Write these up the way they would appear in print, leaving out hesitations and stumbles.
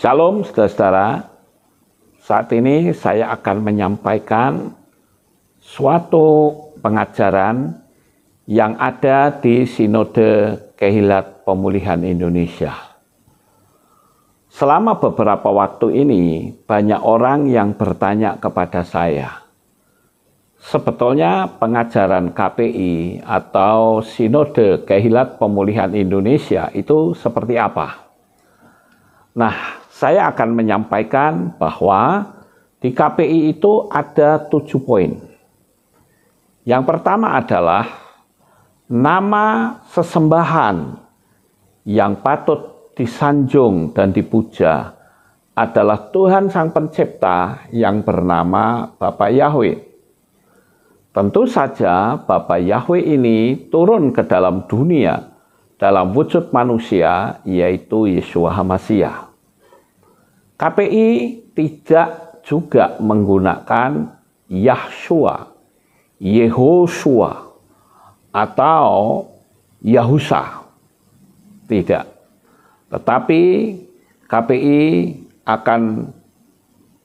Shalom saudara-saudara, saat ini saya akan menyampaikan suatu pengajaran yang ada di Sinode Kehilat Pemulihan Indonesia. Selama beberapa waktu ini banyak orang yang bertanya kepada saya, sebetulnya pengajaran KPI atau Sinode Kehilat Pemulihan Indonesia itu seperti apa? Nah, saya akan menyampaikan bahwa di KPI itu ada 7 poin. Yang pertama adalah nama sesembahan yang patut disanjung dan dipuja adalah Tuhan Sang Pencipta yang bernama Bapa Yahweh. Tentu saja Bapa Yahweh ini turun ke dalam dunia dalam wujud manusia, yaitu Yeshua HaMashiach. KPI tidak juga menggunakan Yahshua, Yehoshua, atau Yahusa. Tidak. Tetapi KPI akan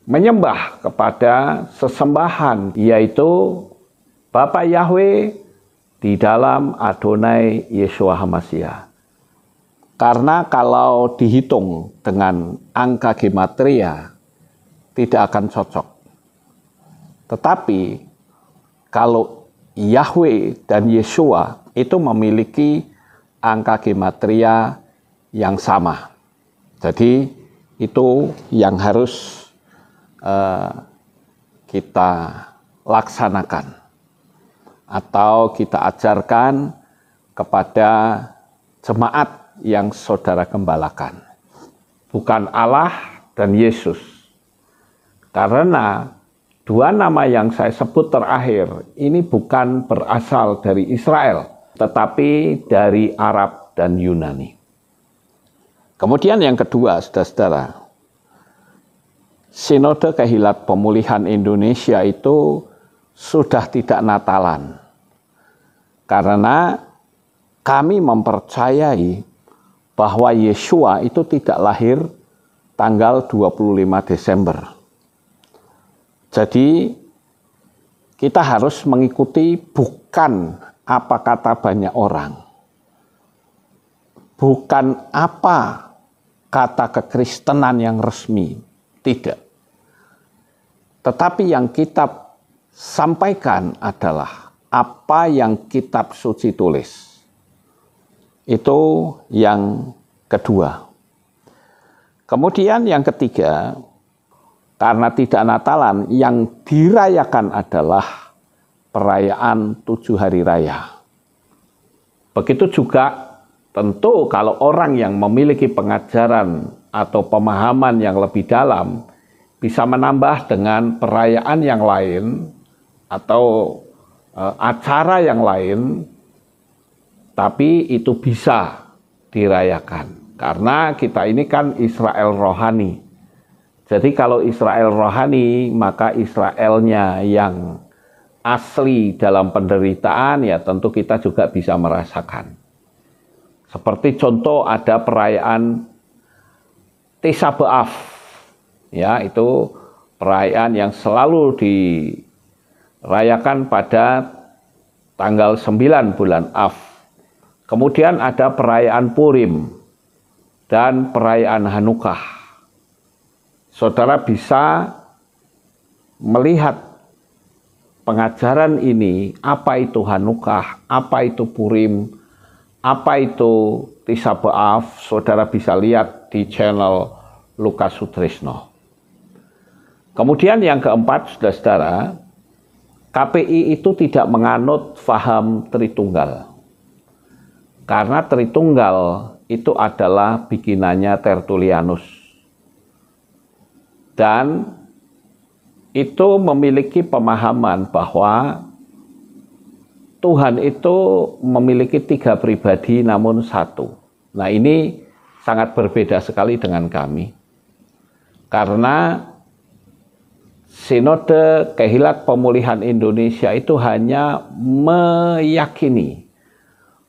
menyembah kepada sesembahan, yaitu Bapa Yahweh di dalam Adonai Yeshua HaMashiach. Karena kalau dihitung dengan angka gematria tidak akan cocok. Tetapi kalau Yahweh dan Yeshua itu memiliki angka gematria yang sama. Jadi itu yang harus kita laksanakan atau kita ajarkan kepada jemaat yang saudara gembalakan, bukan Allah dan Yesus. Karena dua nama yang saya sebut terakhir ini bukan berasal dari Israel, tetapi dari Arab dan Yunani. Kemudian yang kedua, saudara-saudara, Sinode Kehilat Pemulihan Indonesia itu sudah tidak Natalan. Karena kami mempercayai bahwa Yeshua itu tidak lahir tanggal 25 Desember. Jadi kita harus mengikuti bukan apa kata banyak orang. Bukan apa kata kekristenan yang resmi. Tidak. Tetapi yang kita sampaikan adalah apa yang kitab suci tulis. Itu yang kedua. Kemudian yang ketiga, karena tidak Natalan, yang dirayakan adalah perayaan 7 hari raya. Begitu juga tentu kalau orang yang memiliki pengajaran atau pemahaman yang lebih dalam bisa menambah dengan perayaan yang lain atau acara yang lain, tapi itu bisa dirayakan. Karena kita ini kan Israel rohani. Jadi kalau Israel rohani, maka Israelnya yang asli dalam penderitaan, ya tentu kita juga bisa merasakan. Seperti contoh ada perayaan Tisha B'Av. Ya, itu perayaan yang selalu dirayakan pada tanggal 9 bulan Av. Kemudian ada perayaan Purim dan perayaan Hanukkah. Saudara bisa melihat pengajaran ini, apa itu Hanukkah, apa itu Purim, apa itu Tisha B'Av, saudara bisa lihat di channel Lukas Sutrisno. Kemudian yang keempat, saudara-saudara, KPI itu tidak menganut faham Tritunggal. Karena Tritunggal itu adalah bikinannya Tertullianus. Dan itu memiliki pemahaman bahwa Tuhan itu memiliki 3 pribadi namun 1. Nah, ini sangat berbeda sekali dengan kami. Karena Sinode Kehilat Pemulihan Indonesia itu hanya meyakini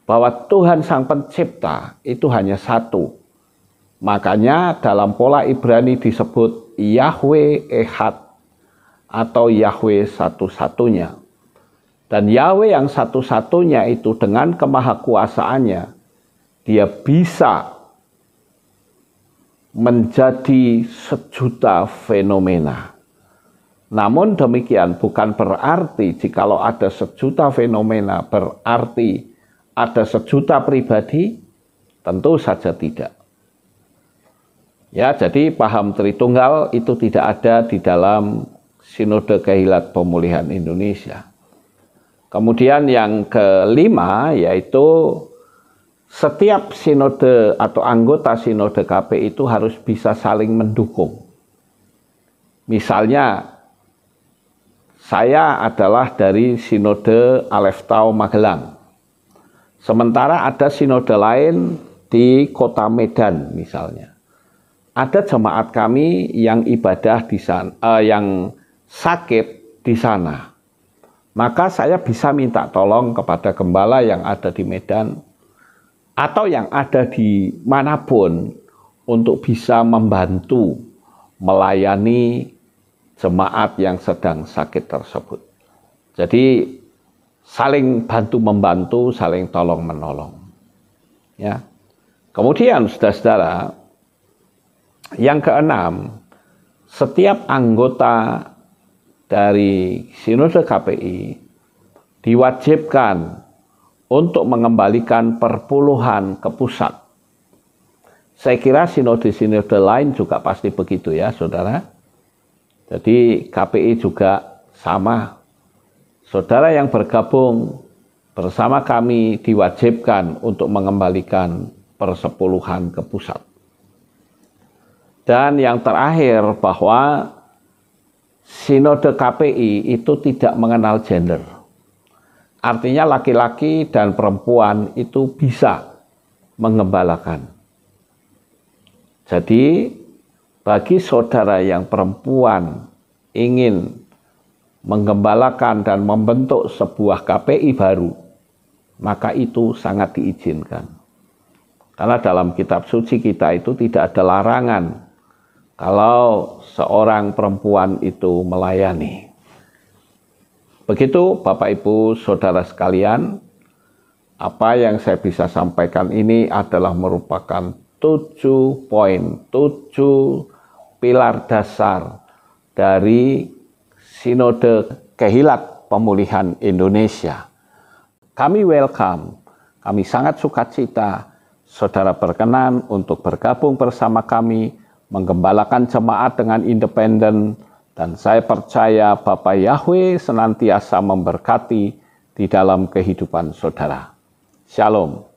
bahwa Tuhan Sang Pencipta itu hanya 1, Makanya dalam pola Ibrani disebut Yahweh Ehad atau Yahweh satu-satunya. Dan Yahweh yang satu-satunya itu dengan kemahakuasaannya, dia bisa menjadi sejuta fenomena. Namun demikian bukan berarti jikalau ada sejuta fenomena berarti ada sejuta pribadi, tentu saja tidak. Ya, jadi paham Tritunggal itu tidak ada di dalam Sinode Kehilat Pemulihan Indonesia. Kemudian yang kelima yaitu setiap sinode atau anggota sinode KPI itu harus bisa saling mendukung. Misalnya, saya adalah dari sinode Alef Tau Magelang. Sementara ada sinode lain di Kota Medan misalnya. Ada jemaat kami yang ibadah di sana, yang sakit di sana. Maka saya bisa minta tolong kepada gembala yang ada di Medan atau yang ada di manapun untuk bisa membantu melayani jemaat yang sedang sakit tersebut. Jadi saling bantu-membantu, saling tolong-menolong. Ya. Kemudian saudara-saudara, yang keenam, setiap anggota dari Sinode KPI diwajibkan untuk mengembalikan perpuluhan ke pusat. Saya kira sinode-sinode lain juga pasti begitu ya, saudara. Jadi KPI juga sama. Saudara yang bergabung bersama kami diwajibkan untuk mengembalikan persepuluhan ke pusat. Dan yang terakhir bahwa Sinode KPI itu tidak mengenal gender. Artinya laki-laki dan perempuan itu bisa menggembalakan. Jadi bagi saudara yang perempuan ingin menggembalakan dan membentuk sebuah KPI baru, maka itu sangat diizinkan. Karena dalam kitab suci kita itu tidak ada larangan kalau seorang perempuan itu melayani. Begitu Bapak Ibu Saudara sekalian, apa yang saya bisa sampaikan ini adalah merupakan 7 poin, 7 pilar dasar dari Sinode Kehilat Pemulihan Indonesia. Kami welcome, kami sangat sukacita saudara berkenan untuk bergabung bersama kami, menggembalakan jemaat dengan independen, dan saya percaya Bapa Yahweh senantiasa memberkati di dalam kehidupan saudara. Shalom.